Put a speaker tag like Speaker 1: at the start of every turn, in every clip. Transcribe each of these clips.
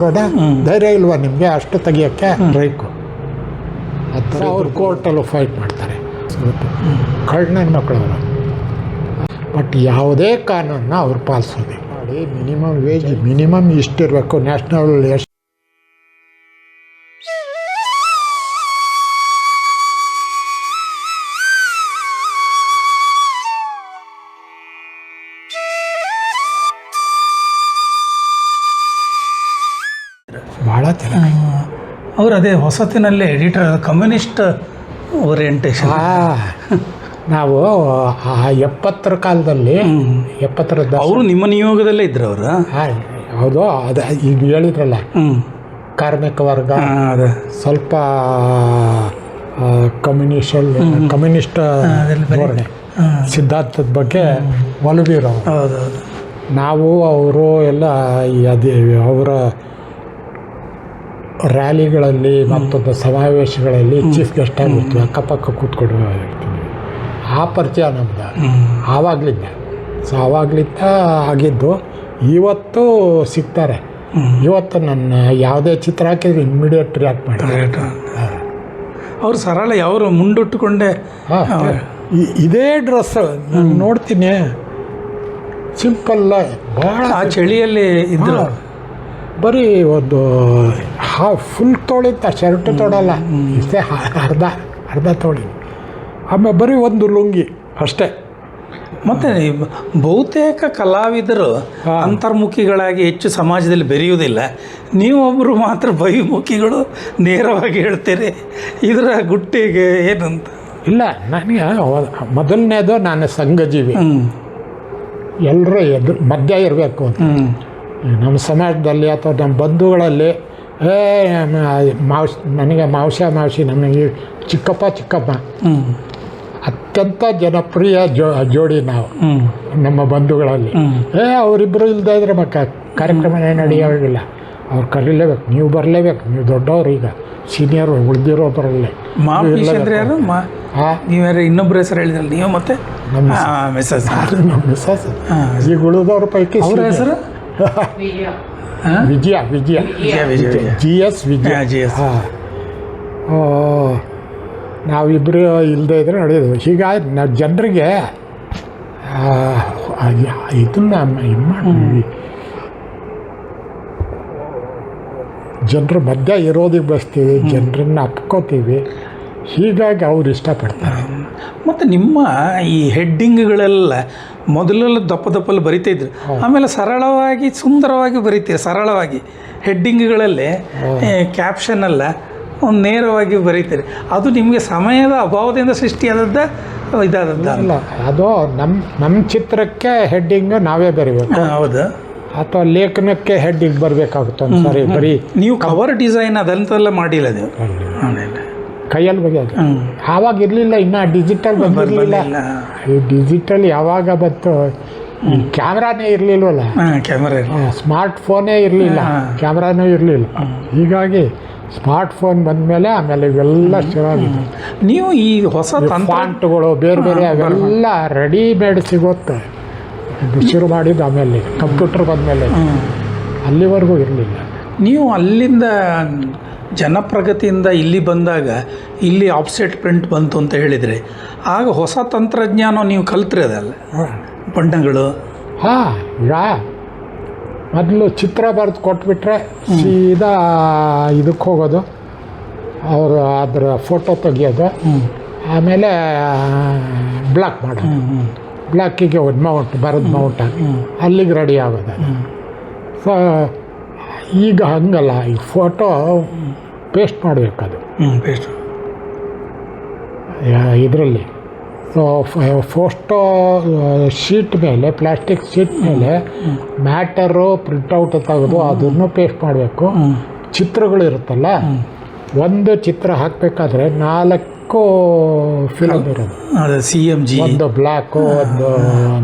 Speaker 1: ಹೌದಾ? ಧೈರ್ಯ ಇಲ್ವಾ ನಿಮಗೆ ಅಷ್ಟು ತೆಗಿಯೋಕ್ಕೆ ಬ್ರೈಕು ಆ ಥರ ಅವ್ರು ಕೋರ್ಟಲ್ಲೂ ಫೈಟ್ ಮಾಡ್ತಾರೆ. ಕಳ್ಳನ ಮಕ್ಕಳವರು ಬಟ್ ಯಾವುದೇ ಕಾನೂನನ್ನ ಅವ್ರು ಪಾಲಿಸೋದಿಲ್ಲ. ಮಾಡಿ ಮಿನಿಮಮ್ ವೇಜ್ ಮಿನಿಮಮ್ ಇಷ್ಟಿರಬೇಕು. ನ್ಯಾಷನಲ್ ಭಾಳ ಚೆನ್ನಾಗಿ
Speaker 2: ಅವರು ಅದೇ ಹೊಸತಿನಲ್ಲಿ ಎಡಿಟರ್ ಕಮ್ಯುನಿಸ್ಟ್ ಓರಿಯೆಂಟೇಷನ್.
Speaker 1: ನಾವು ಆ 70ರ ಕಾಲದಲ್ಲಿ 70ರ
Speaker 2: ಅವರು ನಿಮ್ಮ ನಿಯೋಗದಲ್ಲೇ ಇದ್ರು ಅವರು.
Speaker 1: ಹೌದು, ಅದು ಈಗ ಹೇಳಿದ್ರಲ್ಲ ಕಾರ್ಮಿಕ ವರ್ಗ ಸ್ವಲ್ಪ ಕಮ್ಯುನಿಸ್ಟ್ ಧೋರಣೆ ಸಿದ್ಧಾಂತದ ಬಗ್ಗೆ ಒಲವಿರೋ. ನಾವು ಅವರು ಎಲ್ಲ ಅದೇ ಅವರ ರ್ಯಾಲಿಗಳಲ್ಲಿ ಮತ್ತೊಂದು ಸಮಾವೇಶಗಳಲ್ಲಿ ಚೀಫ್ ಗೆಸ್ಟ್ ಆಗಿರ್ತೀವಿ, ಅಕ್ಕಪಕ್ಕ ಕೂತ್ಕೊಂಡು ಇರ್ತೀವಿ. ಆ ಪರಿಚಯ ನಮ್ದು ಆವಾಗಲಿಂದ. ಸೊ ಆವಾಗಲಿಂದ ಆಗಿದ್ದು ಇವತ್ತು ಸಿಗ್ತಾರೆ. ಇವತ್ತು ನನ್ನ ಯಾವುದೇ ಚಿತ್ರ ಹಾಕಿದ್ರೆ ಇಮ್ಮಿಡಿಯೇಟ್ ರಿಯಾಕ್ಟ್ ಮಾಡ್ತಾರೆ.
Speaker 2: ಅವರು ಸರಳ ಯಾವರು ಮುಂದುಟ್ಟುಕೊಂಡೆ
Speaker 1: ಇದೇ ಡ್ರೆಸ್ ನಾನು ನೋಡ್ತೀನಿ, ಸಿಂಪಲ್ಲ ಭಾಳ.
Speaker 2: ಆ ಚಳಿಯಲ್ಲಿ ಇದ್ರು
Speaker 1: ಬರೀ ಒಂದು ಫುಲ್ ತೊಳಿತ ಶರ್ಟ್ ತೊಡಲ್ಲ, ಇಷ್ಟೇ ಅರ್ಧ ತೊಳಿ, ಆಮೇಲೆ ಬರೀ ಒಂದು ಲುಂಗಿ ಅಷ್ಟೇ.
Speaker 2: ಮತ್ತು ಬಹುತೇಕ ಕಲಾವಿದರು ಅಂತರ್ಮುಖಿಗಳಾಗಿ ಹೆಚ್ಚು ಸಮಾಜದಲ್ಲಿ ಬೆರೆಯುವುದಿಲ್ಲ. ನೀವೊಬ್ಬರು ಮಾತ್ರ ಬಹಿಮುಖಿಗಳು, ನೇರವಾಗಿ ಹೇಳ್ತೀರಿ. ಇದರ ಗುಟ್ಟಿಗೆ ಏನಂತ?
Speaker 1: ಇಲ್ಲ, ನನಗೆ ಮೊದಲನೇದು ನಾನು ಸಂಘಜೀವಿ, ಎಲ್ಲರೂ ಮಧ್ಯ ಇರಬೇಕು ಅಂತ. ನಮ್ಮ ಸಮಾಜದಲ್ಲಿ ಅಥವಾ ನಮ್ಮ ಬಂಧುಗಳಲ್ಲಿ ನನಗೆ ಮಾವಸಿ ನಮಗೆ ಚಿಕ್ಕಪ್ಪ ಅತ್ಯಂತ ಜನಪ್ರಿಯ ಜೋಡಿ ನಾವು ನಮ್ಮ ಬಂಧುಗಳಲ್ಲಿ. ಅವರಿಬ್ಬರು ಇಲ್ಲದೇ ಇದ್ರೆ ಕಾರ್ಯಕ್ರಮನೇ ನಡೆಯೋಗಿಲ್ಲ. ಅವ್ರು ಕರೀಲೇಬೇಕು, ನೀವು ಬರಲೇಬೇಕು, ನೀವು ದೊಡ್ಡವ್ರು, ಈಗ ಸೀನಿಯರ್ ಉಳಿದಿರೋದ್ರಲ್ಲೇ.
Speaker 2: ನೀವ್ಯಾರು ಇನ್ನೊಬ್ಬರ ಹೆಸರು ಹೇಳಿದ್ರಲ್ಲ ನೀವು? ಮತ್ತೆ
Speaker 1: ನಮ್ಮ
Speaker 2: ಮಿಸಸ್
Speaker 1: ಈಗ ಉಳಿದವ್ರ ಪೈಕಿ
Speaker 2: ಅವ್ರ ಹೆಸರು
Speaker 1: ವಿಜಯ GS ವಿಜಯ. ನಾವಿಬ್ಬರು ಇಲ್ಲದೆ ಇದ್ರೆ ನಡೆಯೋದು. ಹೀಗಾಗಿ ನಾವು ಜನರಿಗೆ ಇದನ್ನ ಇದು ಮಾಡ್ತೀವಿ, ಜನರ ಮಧ್ಯ ಇರೋದಕ್ಕೆ ಬಯಸ್ತೀವಿ, ಜನರನ್ನ ಅಪ್ಕೋತೀವಿ. ಹೀಗಾಗಿ ಅವ್ರು ಇಷ್ಟಪಡ್ತಾರೆ.
Speaker 2: ಮತ್ತು ನಿಮ್ಮ ಈ ಹೆಡ್ಡಿಂಗ್ಗಳೆಲ್ಲ ಮೊದಲೆಲ್ಲ ದಪ್ಪಲ್ಲಿ ಬರಿತಾಯಿದ್ರು, ಆಮೇಲೆ ಸರಳವಾಗಿ ಸುಂದರವಾಗಿ ಬರೀತೀರಿ. ಸರಳವಾಗಿ ಹೆಡ್ಡಿಂಗ್ಗಳಲ್ಲಿ ಕ್ಯಾಪ್ಷನೆಲ್ಲ ಒಂದು ನೇರವಾಗಿ ಬರೀತೀರಿ. ಅದು ನಿಮಗೆ ಸಮಯದ ಅಭಾವದಿಂದ ಸೃಷ್ಟಿಯಾದದ್ದ ಇದಾದದ್ದ?
Speaker 1: ಅದು ನಮ್ಮ ಚಿತ್ರಕ್ಕೆ ಹೆಡ್ಡಿಂಗ್ ನಾವೇ ಬರೀಬೇಕು.
Speaker 2: ಹೌದು.
Speaker 1: ಅಥವಾ ಲೇಖನಕ್ಕೆ ಹೆಡ್ಡಿಂಗ್ ಬರಬೇಕಾಗುತ್ತೆ ಒಂದ್ಸರಿ. ಬರೀ
Speaker 2: ನೀವು ಕವರ್ ಡಿಸೈನ್ ಅದಂತೆಲ್ಲ ಮಾಡಿಲ್ಲ, ನೀವು
Speaker 1: ಕೈಯಲ್ಲಿ ಬಗೆಯೋದು. ಆವಾಗ ಇರಲಿಲ್ಲ, ಇನ್ನು ಡಿಜಿಟಲ್ ಬಂದಿರಲಿಲ್ಲ. ಈ ಡಿಜಿಟಲ್ ಯಾವಾಗ ಬಂತು, ಈ ಕ್ಯಾಮ್ರಾನೇ ಇರಲಿಲ್ವಲ್ಲ, ಸ್ಮಾರ್ಟ್ ಫೋನೇ ಇರಲಿಲ್ಲ, ಕ್ಯಾಮ್ರಾನೂ ಇರಲಿಲ್ಲ. ಹೀಗಾಗಿ ಸ್ಮಾರ್ಟ್ ಫೋನ್ ಬಂದಮೇಲೆ ಆಮೇಲೆ ಇವೆಲ್ಲ ಶುರುವಾಗಿದೆ.
Speaker 2: ನೀವು ಈ ಹೊಸ
Speaker 1: ಫಾಂಟ್ಗಳು ಬೇರೆ ಬೇರೆ ಅವೆಲ್ಲ ರೆಡಿಮೇಡ್ ಸಿಗುತ್ತೆ. ಶುರು ಮಾಡಿದ್ದು ಆಮೇಲೆ ಕಂಪ್ಯೂಟರ್ ಬಂದಮೇಲೆ, ಅಲ್ಲಿವರೆಗೂ ಇರಲಿಲ್ಲ.
Speaker 2: ನೀವು ಅಲ್ಲಿಂದ ಜನಪ್ರಗತಿಯಿಂದ ಇಲ್ಲಿ ಬಂದಾಗ ಇಲ್ಲಿ ಆಫ್ಸೆಟ್ ಪ್ರಿಂಟ್ ಬಂತು ಅಂತ ಹೇಳಿದರೆ, ಆಗ ಹೊಸ ತಂತ್ರಜ್ಞಾನ ನೀವು ಕಲ್ತ್ರಿ ಅದಲ್ಲ, ಬಣ್ಣಗಳು.
Speaker 1: ಈಗ ಮೊದಲು ಚಿತ್ರ ಬರೆದು ಕೊಟ್ಬಿಟ್ರೆ ಸೀದಾ ಇದಕ್ಕೆ ಹೋಗೋದು, ಅವರು ಅದರ ಫೋಟೋ ತೆಗಿಯೋದು, ಆಮೇಲೆ ಬ್ಲಾಕ್ ಮಾಡೋದು. ಬ್ಲಾಕಿಗೆ ಒಂದು ಮೌಂಟ್ ಬರೋದು ಮೌಂಟ್ ಆಗಿ ಅಲ್ಲಿಗೆ ರೆಡಿ ಆಗೋದು. ಸೊ ಈಗ ಹಂಗಲ್ಲ, ಈ ಫೋಟೋ ಪೇಸ್ಟ್ ಮಾಡಬೇಕದು ಇದರಲ್ಲಿ. ಸೊ ಫೋಟೋ ಶೀಟ್ ಮೇಲೆ, ಪ್ಲಾಸ್ಟಿಕ್ ಶೀಟ್ ಮೇಲೆ ಮ್ಯಾಟರು ಪ್ರಿಂಟೌಟ್ ತೆಗೆದು ಅದನ್ನು ಪೇಸ್ಟ್ ಮಾಡಬೇಕು. ಚಿತ್ರಗಳಿರುತ್ತಲ್ಲ, ಒಂದು ಚಿತ್ರ ಹಾಕಬೇಕಾದ್ರೆ 4 ಫಿಲಮ್ ಇರೋದು.
Speaker 2: CMG,
Speaker 1: ಒಂದು ಬ್ಲ್ಯಾಕು, ಒಂದು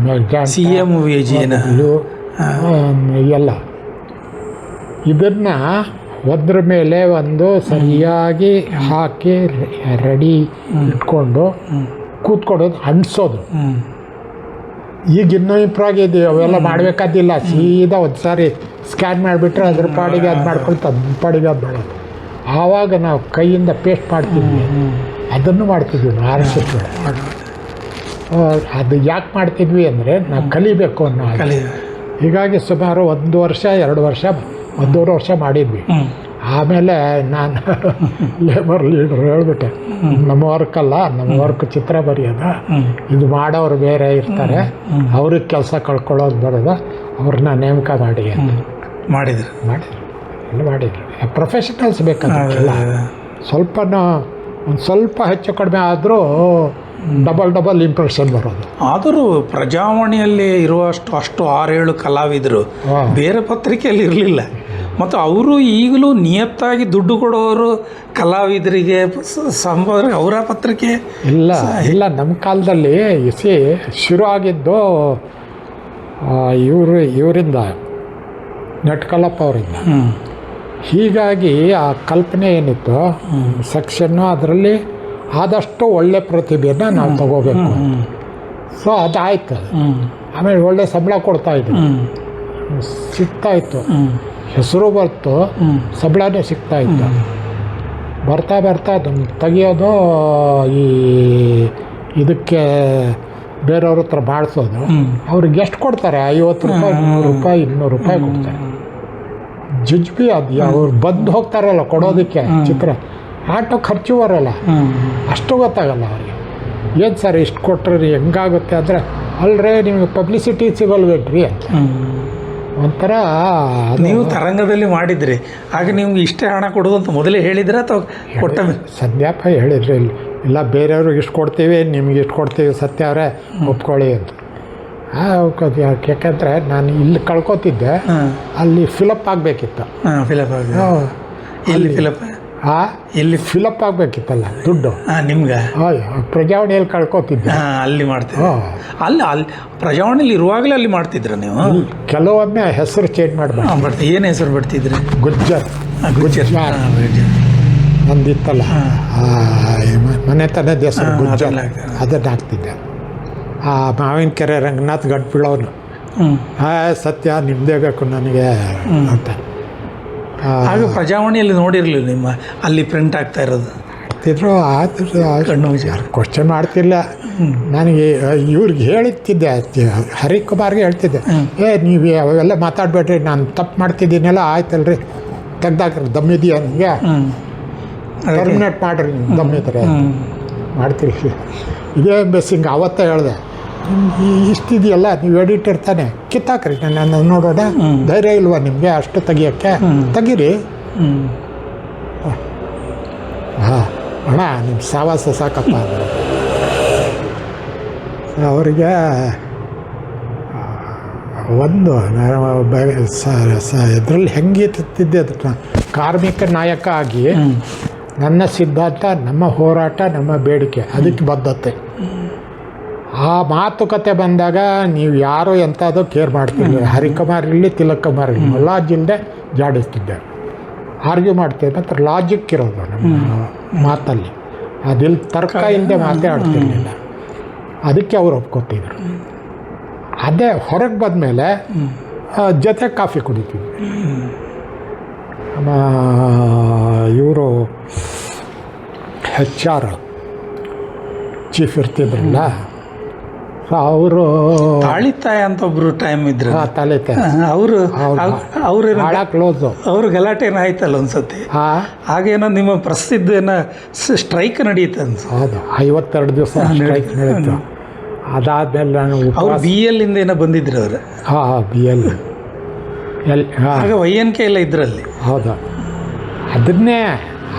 Speaker 2: CMVG
Speaker 1: ಎಲ್ಲ. ಇದನ್ನು ಒಂದ್ರ ಮೇಲೆ ಒಂದು ಸರಿಯಾಗಿ ಹಾಕಿ ರೆಡಿ ಇಟ್ಕೊಂಡು ಕೂತ್ಕೊಡೋದು, ಅಂಟಿಸೋದು. ಈಗ ಇನ್ನೂ ಇಂಪ್ರೂವ್ ಆಗಿದೆ, ಅವೆಲ್ಲ ಮಾಡಬೇಕಾದಿಲ್ಲ. ಸೀದಾ ಒಂದು ಸಾರಿ ಸ್ಕ್ಯಾನ್ ಮಾಡಿಬಿಟ್ರೆ ಅದ್ರ ಪಾಡಿಗೆ ಅದು ಮಾಡ್ಕೊಳ್ತಾ ಅದ್ರ ಪಾಡಿಗೆ ಅದು ಮಾಡೋದು. ಆವಾಗ ನಾವು ಕೈಯಿಂದ ಪೇಸ್ಟ್ ಮಾಡ್ತಿದ್ವಿ, ಅದನ್ನು ಮಾಡ್ತಿದ್ವಿ ಆರ್ಟಿಸ್ಟ್. ಅದು ಯಾಕೆ ಮಾಡ್ತಿದ್ವಿ ಅಂದರೆ ನಾವು ಕಲಿಬೇಕು ಅನ್ನೋ ಹಾಗೆ. ಹೀಗಾಗಿ ಸುಮಾರು 1 ವರ್ಷ 2 ವರ್ಷ 1.5 ವರ್ಷ ಮಾಡಿದ್ವಿ. ಆಮೇಲೆ ನಾನು ಲೇಬರ್ ಲೀಡ್ರ್ ಹೇಳ್ಬಿಟ್ಟೆ, ನಮ್ಮ ವರ್ಕಲ್ಲ, ನಮ್ಮ ವರ್ಕ್ ಚಿತ್ರ ಬರೆಯೋದು, ಇದು ಮಾಡೋರು ಬೇರೆ ಇರ್ತಾರೆ, ಅವ್ರಿಗೆ ಕೆಲಸ ಕಳ್ಕೊಳ್ಳೋದು ಬರೋದು, ಅವ್ರನ್ನ ನೇಮಕ ಮಾಡಿ ಅಂತ
Speaker 2: ಮಾಡಿದ್ರು.
Speaker 1: ಎಲ್ಲ ಮಾಡಿದ್ರು. ಪ್ರೊಫೆಷನಲ್ಸ್ ಬೇಕಾಗಿಲ್ಲ. ಒಂದು ಸ್ವಲ್ಪ ಹೆಚ್ಚು ಕಡಿಮೆ ಆದರೂ ಡಬಲ್ ಇಂಪ್ರೆಷನ್ ಬರೋದು.
Speaker 2: ಆದರೂ ಪ್ರಜಾವಾಣಿಯಲ್ಲಿ ಇರುವಷ್ಟು 6-7 ಕಲಾವಿದರು ಬೇರೆ ಪತ್ರಿಕೆಯಲ್ಲಿ ಇರಲಿಲ್ಲ. ಮತ್ತು ಅವರು ಈಗಲೂ ನಿಯತ್ತಾಗಿ ದುಡ್ಡು ಕೊಡೋರು ಕಲಾವಿದರಿಗೆ ಅವರ ಪತ್ರಿಕೆ
Speaker 1: ಇಲ್ಲ. ನಮ್ಮ ಕಾಲದಲ್ಲಿ ಶುರು ಆಗಿದ್ದು ಇವರಿಂದ ನಟ್ಕಲಪ್ಪ ಅವರಿಂದ. ಹೀಗಾಗಿ ಆ ಕಲ್ಪನೆ ಏನಿತ್ತು ಸೆಕ್ಷನ್ನು, ಅದರಲ್ಲಿ ಆದಷ್ಟು ಒಳ್ಳೆ ಪ್ರತಿಭೆಯನ್ನು ನಾವು ತಗೋಬೇಕು. ಸೊ ಅದಾಯ್ತು. ಆಮೇಲೆ ಒಳ್ಳೆ ಸಂಬಳ ಕೊಡ್ತಾಯಿದ್ರು, ಸಿಗ್ತಾಯಿತ್ತು, ಹೆಸರು ಬರ್ತು, ಸಂಬಳನೇ ಸಿಗ್ತಾಯಿತ್ತು. ಬರ್ತಾ ಅದನ್ನು ತೆಗಿಯೋದು, ಈ ಇದಕ್ಕೆ ಬೇರೆಯವ್ರ ಹತ್ರ ಮಾಡಿಸೋದು. ಅವ್ರಿಗೆ ಎಷ್ಟು ಕೊಡ್ತಾರೆ? 50 ರೂಪಾಯಿ, 100 ರೂಪಾಯಿ, 200 ರೂಪಾಯಿ ಕೊಡ್ತಾರೆ. ಜಜ್ಬಿ ಅದು ಅವ್ರು ಬಂದು ಹೋಗ್ತಾರಲ್ಲ ಕೊಡೋದಕ್ಕೆ ಚಿತ್ರ, ಆಟೋ ಖರ್ಚು ಬರೋಲ್ಲ, ಅಷ್ಟು ಗೊತ್ತಾಗಲ್ಲ ಅವ್ರಿಗೆ. ಏನು ಸರ್ ಇಷ್ಟು ಕೊಟ್ಟರೆ ಹೆಂಗಾಗುತ್ತೆ ಅಂದರೆ, ಅಲ್ರೇ ನಿಮಗೆ ಪಬ್ಲಿಸಿಟಿ ಸಿಗಲ್ವೇನ್ರಿ ಅಂತ. ಒಂಥರ
Speaker 2: ನೀವು ತರಂಗದಲ್ಲಿ ಮಾಡಿದ್ರಿ, ಆಗ ನಿಮ್ಗೆ ಇಷ್ಟೇ ಹಣ ಕೊಡೋದು ಅಂತ ಮೊದಲೇ ಹೇಳಿದ್ರೆ ಅಥವಾ ಕೊಟ್ಟ
Speaker 1: ಸಂಧ್ಯಾಪ ಹೇಳಿದ್ರಿ, ಇಲ್ಲ ಬೇರೆಯವ್ರಿಗೆ ಇಷ್ಟು ಕೊಡ್ತೀವಿ, ನಿಮ್ಗೆ ಇಷ್ಟು ಕೊಡ್ತೀವಿ, ಸತ್ಯ ಅವರೇ ಒಪ್ಕೊಳ್ಳಿ ಅಂತ. ಯಾಕಂದರೆ ನಾನು ಇಲ್ಲಿ ಕಳ್ಕೊತಿದ್ದೆ, ಅಲ್ಲಿ ಫಿಲಪ್ ಆಗಬೇಕಿತ್ತು. ಇಲ್ಲಿ ಫಿಲಪ್ ಆಗಬೇಕಿತ್ತಲ್ಲ ದುಡ್ಡು
Speaker 2: ನಿಮ್ಗೆ.
Speaker 1: ಪ್ರಜಾವಾಣಿಯಲ್ಲಿ ಕಳ್ಕೊತಿದ್ದೆ,
Speaker 2: ಅಲ್ಲಿ ಮಾಡ್ತೀವಿ. ಅಲ್ಲಿ ಪ್ರಜಾವಾಣಿಯಲ್ಲಿ ಇರುವಾಗಲೇ ಅಲ್ಲಿ ಮಾಡ್ತಿದ್ರ ನೀವು?
Speaker 1: ಕೆಲವೊಮ್ಮೆ ಹೆಸರು ಚೇಂಜ್ ಮಾಡಬೇಕು.
Speaker 2: ಏನು ಹೆಸರು ಬಿಡ್ತಿದ್ರಿ?
Speaker 1: ಗುಜ್ಜರ್ ನಂದಿತ್ತಲ್ಲ ಮನೆತನದ ಹೆಸರು ಗುಜ್ಜರ್, ಅದನ್ನು ಹಾಕ್ತಿದ್ದೆ. ಆ ಮಾವಿನಕೆರೆ ರಂಗನಾಥ್ ಗಡ್ಬೀಳವನು, ಸತ್ಯ ನಿಮ್ಮದೇ ಬೇಕು ನನಗೆ ಅಂತ.
Speaker 2: ಆಗ ಪ್ರಜಾವಾಣಿಯಲ್ಲಿ ನೋಡಿರಲಿಲ್ಲ ನಿಮ್ಮ ಅಲ್ಲಿ ಪ್ರಿಂಟ್ ಆಗ್ತಾ ಇರೋದು?
Speaker 1: ಆಗ್ತಿದ್ರು, ಕಣ್ಣು ಕ್ವಶನ್ ಮಾಡ್ತಿಲ್ಲ. ನನಗೆ ಇವ್ರಿಗೆ ಹೇಳ್ತಿದ್ದೆ, ಹರಿಕುಮಾರ್ಗೆ ಹೇಳ್ತಿದ್ದೆ, ನೀವು ಅವೆಲ್ಲ ಮಾತಾಡಬೇಡ್ರಿ, ನಾನು ತಪ್ಪು ಮಾಡ್ತಿದ್ದೀನಲ್ಲ, ಆಯ್ತಲ್ರಿ ತೆಗ್ದಾಕ್ರಿ, ದಮ್ಮಿದೆಯಾ ನನಗೆ, ಟರ್ಮಿನೇಟ್ ಮಾಡಿರಿ, ದಮ್ಮಿದ್ರೆ ಮಾಡ್ತೀರಿ. ಇದೇ ಬೆಸ್ಸಿಂಗ್ ಅವತ್ತೇ ಹೇಳಿದೆ, ಇಷ್ಟಿದೆಯಲ್ಲ ನೀವು ಎಡಿಟರ್ ತಾನೆ, ಕಿತ್ತಾಕ್ರಿ, ನಾನು ನೋಡೋಣ, ಧೈರ್ಯ ಇಲ್ವಾ ನಿಮಗೆ ಅಷ್ಟು ತೆಗಿಯೋಕ್ಕೆ? ತೆಗೀರಿ. ಅಣ್ಣ ನಿಮ್ಮ ಸಾವಾಸ ಸಾಕಪ್ಪ. ಅವರಿಗೆ ಒಂದು ಇದರಲ್ಲಿ ಹೆಂಗಿತ್ತಿದ್ದೆ ಅದಕ್ಕೆ, ಕಾರ್ಮಿಕ ನಾಯಕ ಆಗಿ ನನ್ನ ಸಿದ್ಧಾಂತ, ನಮ್ಮ ಹೋರಾಟ, ನಮ್ಮ ಬೇಡಿಕೆ, ಅದಕ್ಕೆ ಬದ್ಧತೆ. ಆ ಮಾತುಕತೆ ಬಂದಾಗ ನೀವು ಯಾರೋ ಎಂಥದೋ ಕೇರ್ ಮಾಡ್ತಿದ್ದೆ. ಹರಿಕುಮಾರ್ ಇರಲಿ, ತಿಲಕ್ ಕುಮಾರ್ ಇರಲಿ, ಲಾಜಿಲ್ಲದೆ ಜಾಡಿಸ್ತಿದ್ದೆ, ಆರ್ಗ್ಯೂ ಮಾಡ್ತಿದ್ದೆ. ಮತ್ತು ಲಾಜಿಕ್ ಇರೋದು ನಮ್ಮ ಮಾತಲ್ಲಿ, ಅದಿಲ್ಲಿ ತರ್ಕ ಇಲ್ಲದೆ ಮಾತೇ ಆಡ್ತಿರ್ಲಿಲ್ಲ. ಅದಕ್ಕೆ ಅವ್ರು ಒಪ್ಕೊತಿದ್ರು. ಅದೇ ಹೊರಗೆ ಬಂದಮೇಲೆ ಜೊತೆ ಕಾಫಿ ಕುಡಿತಿದ್ವಿ. ಇವರು HR ಚೀಫ್ ಇರ್ತಿದ್ರಲ್ಲ, ಸೊ ಅವರು
Speaker 2: ತಾಳಿತಾಯ ಅಂತ ಒಬ್ರು ಟೈಮ್ ಇದ್ರು,
Speaker 1: ತಾಳಿತಾಯ
Speaker 2: ಅವರು
Speaker 1: ಭಾಳ ಕ್ಲೋಸು.
Speaker 2: ಅವ್ರು ಗಲಾಟೆ ಏನಾಯ್ತಲ್ಲ ಒಂದ್ಸತಿ, ಹಾಗೇನೋ ನಿಮ್ಮ ಪ್ರಸಿದ್ಧ ಏನೋ ಸ್ಟ್ರೈಕ್ ನಡೀತು ಅನ್ಸ.
Speaker 1: ಹೌದು, 52 ದಿವಸ ಸ್ಟ್ರೈಕ್ ನಡೀತು. ಅದಾದಮೇಲೆ ನಾನು
Speaker 2: BL ಇಂದ ಏನೋ ಬಂದಿದ್ರು ಅವರು.
Speaker 1: BL
Speaker 2: ಆಗ YNK ಎಲ್ಲ ಇದ್ರಲ್ಲಿ.
Speaker 1: ಹೌದು, ಅದನ್ನೇ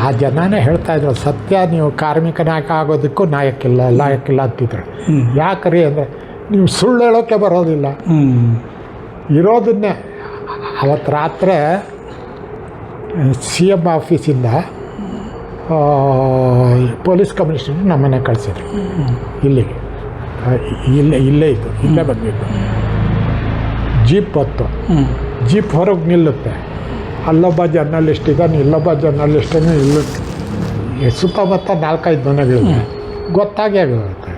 Speaker 1: ಆ ಜನನೇ ಹೇಳ್ತಾಯಿದ್ರು, ಸತ್ಯ ನೀವು ಕಾರ್ಮಿಕ ನಾಯಕ ಆಗೋದಕ್ಕೂ ಲಾಯಕ್ಕಿಲ್ಲ ಅಂತಿದ್ರು. ಯಾಕ್ರಿ ಅಂದರೆ ನೀವು ಸುಳ್ಳು ಹೇಳೋಕ್ಕೆ ಬರೋದಿಲ್ಲ, ಇರೋದನ್ನೇ. ಅವತ್ತು ರಾತ್ರಿ CM ಆಫೀಸಿಂದ ಪೊಲೀಸ್ ಕಮಿಷನರ್ ನಮ್ಮನೆ ಕಳಿಸಿದ್ರು ಇಲ್ಲಿಗೆ. ಇಲ್ಲೇ ಬಂದಿದ್ದು ಜೀಪ್ ಹೊತ್ತು. ಜೀಪ್ ಹೊರಗೆ ನಿಲ್ಲುತ್ತೆ, ಅಲ್ಲೊಬ್ಬ ಜರ್ನಲಿಸ್ಟ್ ಇದ್ದಾನೆ, ಇಲ್ಲೊಬ್ಬ ಜರ್ನಲಿಸ್ಟನ್ನು ಇಲ್ಲಿ ಸುತ್ತಮುತ್ತ 4-5 ಮನೆಗಳಿವೆ. ಗೊತ್ತಾಗೇ ಆಗುತ್ತೆ.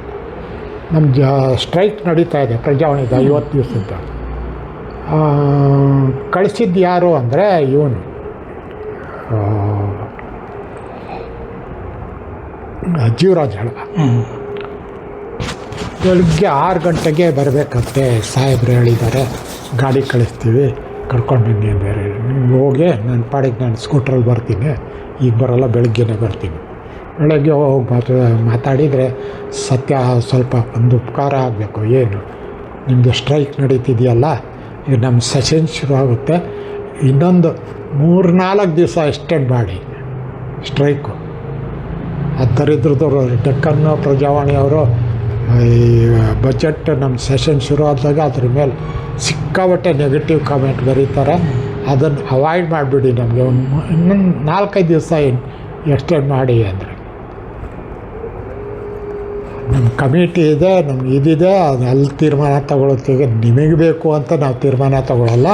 Speaker 1: ನಮ್ಮ ಸ್ಟ್ರೈಕ್ ನಡೀತಾ ಇದೆ ಪ್ರಜಾವಾಣಿದ 50 ದಿವಸದ. ಕಳಿಸಿದ್ದು ಯಾರು ಅಂದರೆ ಇವನು ಜೀವರಾಜ್ ಹಳವ. ಬೆಳಗ್ಗೆ 6 ಗಂಟೆಗೆ ಬರಬೇಕಂತೆ, ಸಾಹೇಬ್ರು ಹೇಳಿದ್ದಾರೆ, ಗಾಡಿ ಕಳಿಸ್ತೀವಿ ಕರ್ಕೊಂಡು ಬನ್ನಿ ಬೇರೆ. ನೀವು ಹೋಗಿ ನನ್ನ ಪಾಡಿಗೆ ನಾನು ಸ್ಕೂಟ್ರಲ್ಲಿ ಬರ್ತೀನಿ, ಈಗ ಬರೋಲ್ಲ, ಬೆಳಗ್ಗೆನೇ ಬರ್ತೀನಿ. ಬೆಳಗ್ಗೆ ಹೋಗಿ ಮಾತಾಡಿದರೆ, ಸತ್ಯ ಸ್ವಲ್ಪ ಒಂದು ಉಪಕಾರ ಆಗಬೇಕು. ಏನು ನಿಮ್ಮದು ಸ್ಟ್ರೈಕ್ ನಡೀತಿದೆಯಲ್ಲ, ಈಗ ನಮ್ಮ ಸೆಷನ್ ಶುರು ಆಗುತ್ತೆ, ಇನ್ನೊಂದು 3-4 ದಿವಸ ಎಕ್ಸ್ಟೆಂಡ್ ಮಾಡಿ ಸ್ಟ್ರೈಕು. ದರಿದ್ರದವರು ಡೆಕ್ಕನ್ನು ಪ್ರಜಾವಾಣಿಯವರು ಈ ಬಜೆಟ್ ನಮ್ಮ ಸೆಷನ್ ಶುರು ಆದಾಗ ಅದ್ರ ಮೇಲೆ ಸಿಕ್ಕಾಬಟ್ಟೆ ನೆಗೆಟಿವ್ ಕಾಮೆಂಟ್ ಬರೀತಾರೆ. ಅದನ್ನು ಅವಾಯ್ಡ್ ಮಾಡಿಬಿಡಿ, ನಮಗೆ ಇನ್ನೊಂದು 4-5 ದಿವಸ ಎಕ್ಸ್ಟೆಂಡ್ ಮಾಡಿ ಅಂದರೆ. ನಮ್ಮ ಕಮಿಟಿ ಇದೆ, ನಮ್ಗೆ ಇದಿದೆ, ಅದು ಅಲ್ಲಿ ತೀರ್ಮಾನ ತಗೊಳ್ತೀವಿ. ನಿಮಗೆ ಬೇಕು ಅಂತ ನಾವು ತೀರ್ಮಾನ ತಗೊಳ್ಳಲ್ಲ,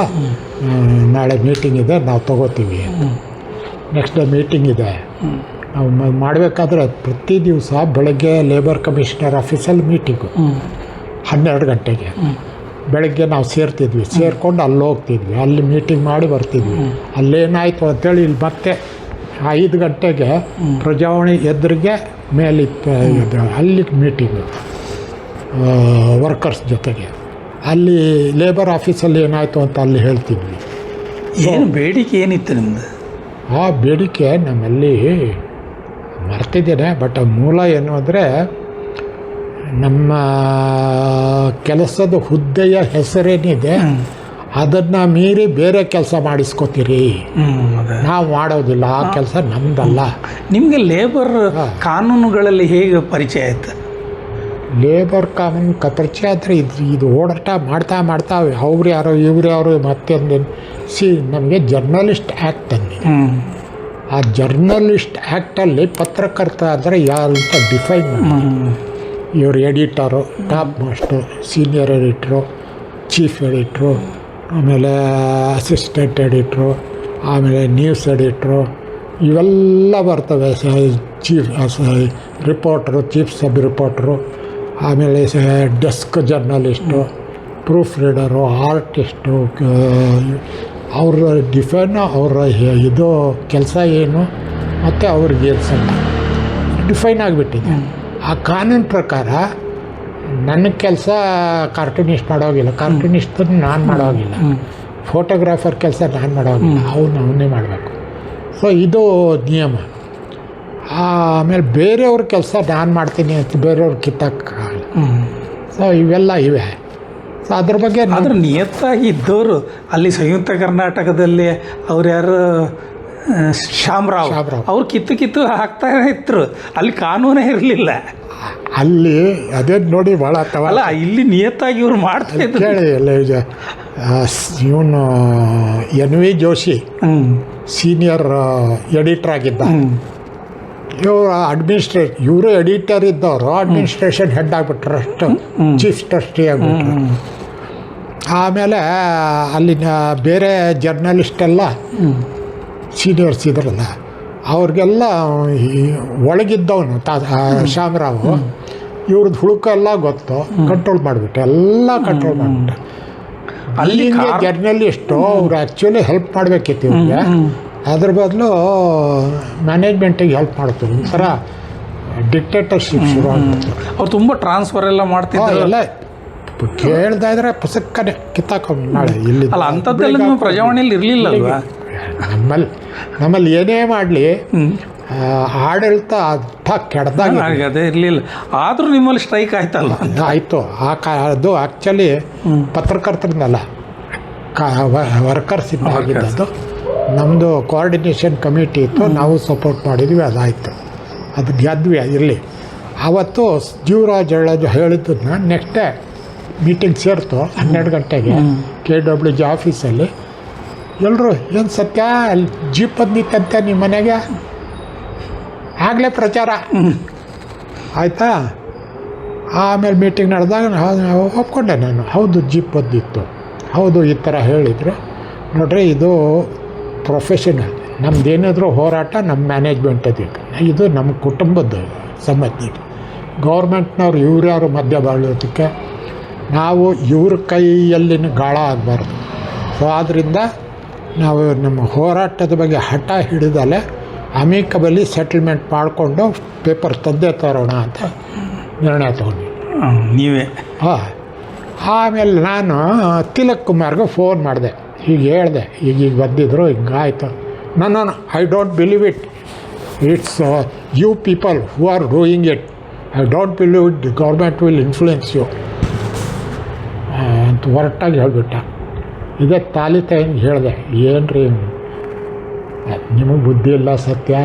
Speaker 1: ನಾಳೆ ಮೀಟಿಂಗ್ ಇದೆ ನಾವು ತಗೋತೀವಿ. ನೆಕ್ಸ್ಟ್ ಡೇ ಮೀಟಿಂಗ್ ಇದೆ. ನಾವು ಮಾಡಬೇಕಾದ್ರೆ ಪ್ರತಿ ದಿವಸ ಬೆಳಗ್ಗೆ ಲೇಬರ್ ಕಮಿಷನರ್ ಆಫೀಸಲ್ಲಿ ಮೀಟಿಂಗು 12 ಗಂಟೆಗೆ. ಬೆಳಗ್ಗೆ ನಾವು ಸೇರ್ತಿದ್ವಿ, ಸೇರ್ಕೊಂಡು ಅಲ್ಲಿ ಹೋಗ್ತಿದ್ವಿ, ಅಲ್ಲಿ ಮೀಟಿಂಗ್ ಮಾಡಿ ಬರ್ತಿದ್ವಿ. ಅಲ್ಲೇನಾಯಿತು ಅಂತೇಳಿ ಇಲ್ಲಿ ಮತ್ತೆ 5 ಗಂಟೆಗೆ ಪ್ರಜಾವಾಣಿ ಎದುರಿಗೆ ಮೇಲಿತ್ತು, ಅಲ್ಲಿ ಮೀಟಿಂಗು ವರ್ಕರ್ಸ್ ಜೊತೆಗೆ. ಅಲ್ಲಿ ಲೇಬರ್ ಆಫೀಸಲ್ಲಿ ಏನಾಯಿತು ಅಂತ ಅಲ್ಲಿ ಹೇಳ್ತಿದ್ವಿ.
Speaker 2: ಏನು ಬೇಡಿಕೆ ಏನಿತ್ತು ನಿಮ್ಮದು?
Speaker 1: ಆ ಬೇಡಿಕೆ ನಮ್ಮಲ್ಲಿ ಮರ್ತಿದ್ದೇನೆ, ಬಟ್ ಮೂಲ ಏನು ಅಂದರೆ, ನಮ್ಮ ಕೆಲಸದ ಹುದ್ದೆಯ ಹೆಸರೇನಿದೆ ಅದನ್ನು ಮೀರಿ ಬೇರೆ ಕೆಲಸ ಮಾಡಿಸ್ಕೋತೀರಿ, ನಾವು ಮಾಡೋದಿಲ್ಲ, ಆ ಕೆಲಸ ನಮ್ಮದಲ್ಲ.
Speaker 2: ನಿಮಗೆ ಲೇಬರ್ ಕಾನೂನುಗಳಲ್ಲಿ ಹೇಗೆ ಪರಿಚಯ ಆಯ್ತು?
Speaker 1: ಲೇಬರ್ ಕಾನೂನು ಪರಿಚಯ ಆದರೆ ಇದು ಓಡಾಟ ಮಾಡ್ತಾ ಅವ್ರು ಯಾರೋ ಇವ್ರು ಯಾರು ಮತ್ತೊಂದೇನು. ನಮಗೆ ಜರ್ನಲಿಸ್ಟ್ ಆ್ಯಕ್ಟ್ ಅಂದಿದೆ. ಆ ಜರ್ನಲಿಸ್ಟ್ ಆ್ಯಕ್ಟಲ್ಲಿ ಪತ್ರಕರ್ತ ಅಂದರೆ ಯಾರು ಅಂತ ಡಿಫೈನ್ ಮಾಡಿ, ಇವರು editor, top master, senior editor, chief editor, ಆಮೇಲೆ ಅಸಿಸ್ಟೆಂಟ್ ಎಡಿಟ್ರು, ಆಮೇಲೆ ನ್ಯೂಸ್ ಎಡಿಟ್ರು, ಇವೆಲ್ಲ ಬರ್ತವೆ. ಚೀಫ್ ರಿಪೋರ್ಟ್ರು, ಚೀಫ್ ಸಬ್ ರಿಪೋರ್ಟ್ರು, ಆಮೇಲೆ desk journalist, proof reader, artist. ಅವ್ರ ಅವ್ರ ಇದು ಕೆಲಸ ಏನು ಮತ್ತು ಅವ್ರಿಗೆ ಡಿಫೈನ್ ಆಗಿಬಿಟ್ಟಿದೆ. ಆ ಕಾನೂನು ಪ್ರಕಾರ ನನ್ನ ಕೆಲಸ ಕಾರ್ಟೂನಿಸ್ಟ್ ಮಾಡೋಗಿಲ್ಲ, ಕಾರ್ಟೂನಿಸ್ಟನ್ನು ನಾನು ಮಾಡೋಗಿಲ್ಲ, ಫೋಟೋಗ್ರಾಫರ್ ಕೆಲಸ ನಾನು ಮಾಡೋಗಿಲ್ಲ, ಅವನ್ನೇ ಮಾಡಬೇಕು. ಸೊ ಇದು ನಿಯಮ. ಆಮೇಲೆ ಬೇರೆಯವ್ರ ಕೆಲಸ ನಾನು ಮಾಡ್ತೀನಿ ಅಂತ ಬೇರೆಯವ್ರ ಕಿತ್ತಕ್ಕಾಗಲ್ಲ. ಸೊ ಇವೆಲ್ಲ ಇವೆ. ಸೊ ಅದ್ರ ಬಗ್ಗೆ
Speaker 2: ಅದ್ರ ನಿಯತ್ತಾಗಿ ಇದ್ದವರು ಅಲ್ಲಿ ಸಂಯುಕ್ತ ಕರ್ನಾಟಕದಲ್ಲಿ ಅವ್ರು ಯಾರು ಶ್ಯಾಮರಾವ್ ಅವ್ರು ಕಿತ್ತು ಹಾಕ್ತಾ ಇದ್ರು. ಅಲ್ಲಿ ಕಾನೂನೇ ಇರಲಿಲ್ಲ.
Speaker 1: ಅಲ್ಲಿ ಅದೇ ನೋಡಿ ಭಾಳ
Speaker 2: ಅಲ್ಲ, ಇಲ್ಲಿ ನಿಯತ್ತಾಗಿ ಇವ್ರು ಮಾಡ್ತಾ ಇದ್ರು.
Speaker 1: ಕೇಳಿ ಎಲ್ಲ ಇವನು NV ಜೋಶಿ ಸೀನಿಯರ್ ಎಡಿಟರ್ ಆಗಿದ್ದ. ಇವರು ಎಡಿಟರ್ ಇದ್ದವರು ಅಡ್ಮಿನಿಸ್ಟ್ರೇಷನ್ ಹೆಡ್ ಆಗಿಬಿಟ್ರು, ಚೀಫ್ ಟ್ರಸ್ಟಿ ಆಗಿಬಿಟ್ರು. ಆಮೇಲೆ ಅಲ್ಲಿನ ಬೇರೆ ಜರ್ನಲಿಸ್ಟೆಲ್ಲ ಸೀನಿಯರ್ಸ್ ಇದ್ರಲ್ಲ, ಅವ್ರಿಗೆಲ್ಲ ಒಳಗಿದ್ದವನು ಶ್ಯಾಮರಾವ್, ಇವ್ರದ್ದು ಹುಡುಕೆಲ್ಲ ಗೊತ್ತು, ಕಂಟ್ರೋಲ್ ಮಾಡಿಬಿಟ್ಟೆ, ಎಲ್ಲ ಕಂಟ್ರೋಲ್ ಮಾಡಿಬಿಟ್ಟೆ. ಅಲ್ಲಿಗೆ ಜರ್ನಲಿಸ್ಟು ಅವ್ರು ಆ್ಯಕ್ಚುಲಿ ಹೆಲ್ಪ್ ಮಾಡಬೇಕಿತ್ತು ಇವ್ರಿಗೆ, ಅದ್ರ ಬದಲು ಮ್ಯಾನೇಜ್ಮೆಂಟಿಗೆ ಹೆಲ್ಪ್ ಮಾಡ್ತಾರೆ. ಒಂಥರ ಡಿಕ್ಟೇಟರ್ಶಿಪ್ ಶುರು ಆಗ್ಬಿಡ್ತು.
Speaker 2: ಅವ್ರು ತುಂಬ ಟ್ರಾನ್ಸ್ಫರ್ ಎಲ್ಲ ಮಾಡ್ತಿದ್ರು.
Speaker 1: ಎಲ್ಲ ಕೇಳ್ತಾ ಇದ್ರೆ ಪುಸ್ತಕನೇ ಕಿತ್ತಾಕೊಂಡು ನಾಳೆ ಇಲ್ಲಿ
Speaker 2: ಅಲ್ಲ, ಅಂಥದ್ದೆಲ್ಲ ನೀವು ಪ್ರಜಾವಾಣಿಯಲ್ಲಿ ಇರಲಿಲ್ಲ ಅಲ್ವಾ?
Speaker 1: ನಮ್ಮಲ್ಲಿ ಏನೇ ಮಾಡಲಿ ಆಡಳಿತ ಅರ್ಥ ಕೆಡ್ದಾಗ
Speaker 2: ಅದೇ ಇರಲಿಲ್ಲ. ಆದರೂ ನಿಮ್ಮಲ್ಲಿ ಸ್ಟ್ರೈಕ್ ಆಯ್ತಲ್ಲ?
Speaker 1: ಆಯಿತು. ಅದು ಆ್ಯಕ್ಚುಲಿ ಪತ್ರಕರ್ತರನ್ನಲ್ಲ, ವರ್ಕರ್ಸಿಂದ ಆಗಿದ್ದು. ನಮ್ಮದು ಕೋಆರ್ಡಿನೇಷನ್ ಕಮಿಟಿ ಇತ್ತು, ನಾವು ಸಪೋರ್ಟ್ ಮಾಡಿದ್ವಿ, ಅದಾಯಿತು, ಅದು ಗೆದ್ವಿ. ಇರಲಿ. ಆವತ್ತು ಜೀವರಾಜ್ ಹೇಳಿದ್ದನ್ನು ನೆಕ್ಸ್ಟ್ ಡೇ ಮೀಟಿಂಗ್ ಸೇರ್ತು 12 ಗಂಟೆಗೆ KWG ಆಫೀಸಲ್ಲಿ. ಎಲ್ಲರೂ ಏನು ಸತ್ಯ ಅಲ್ಲಿ ಜೀಪ್ ಬಂದಿತ್ತಂತೆ ನಿಮ್ಮ ಮನೆಗೆ, ಆಗಲೇ ಪ್ರಚಾರ ಆಯಿತಾ. ಆಮೇಲೆ ಮೀಟಿಂಗ್ ನಡೆದಾಗ ಒಪ್ಕೊಂಡೆ ನಾನು, ಹೌದು ಜೀಪ್ ಬಂದಿತ್ತು, ಹೌದು ಈ ಥರ ಹೇಳಿದರು. ನೋಡ್ರಿ, ಇದು ಪ್ರೊಫೆಷನಲ್, ನಮ್ಮದೇನಿದ್ರು ಹೋರಾಟ ನಮ್ಮ ಮ್ಯಾನೇಜ್ಮೆಂಟದ್ದು, ಇದು ನಮ್ಮ ಕುಟುಂಬದ್ದು ಸಂಬಂಧಿ. ಗೌರ್ಮೆಂಟ್ನವ್ರು ಇವ್ರ್ಯಾರು ಮಧ್ಯ ಬಾಳೋದಕ್ಕೆ ನಾವು ಇವ್ರ ಕೈಯಲ್ಲಿನ ಗಾಳ ಆಗಬಾರ್ದು. ಸೊ ಆದ್ದರಿಂದ ನಾವು ನಮ್ಮ ಹೋರಾಟದ ಬಗ್ಗೆ ಹಠ ಹಿಡಿದಲೆ ಅಮಿಕಬಲಿ ಸೆಟಲ್ಮೆಂಟ್ ಮಾಡಿಕೊಂಡು ಪೇಪರ್ ತಂದೆ ತರೋಣ ಅಂತ ನಿರ್ಣಯ ತಗೊಂಡ್ವಿ.
Speaker 2: ನೀವೇ?
Speaker 1: ಹಾಂ. ಆಮೇಲೆ ನಾನು ತಿಲಕ್ ಕುಮಾರ್ಗೆ ಫೋನ್ ಮಾಡಿದೆ, ಹೀಗೆ ಹೇಳಿದೆ, ಈಗ ಬಂದಿದ್ದರು, ಹಿಂಗಾಯ್ತು. ನಾನು I don't believe it, it's you people who are doing it, I don't believe it, the government will influence you ಅಂತ ಹೊರಟಾಗಿ ಹೇಳಿಬಿಟ್ಟ. ಇದೇ ತಾಲಿತ ಹೆಂಗೆ ಹೇಳಿದೆ, ಏನು ರೀ ನಿಮಗೆ ಬುದ್ಧಿ ಇಲ್ಲ, ಸತ್ಯ,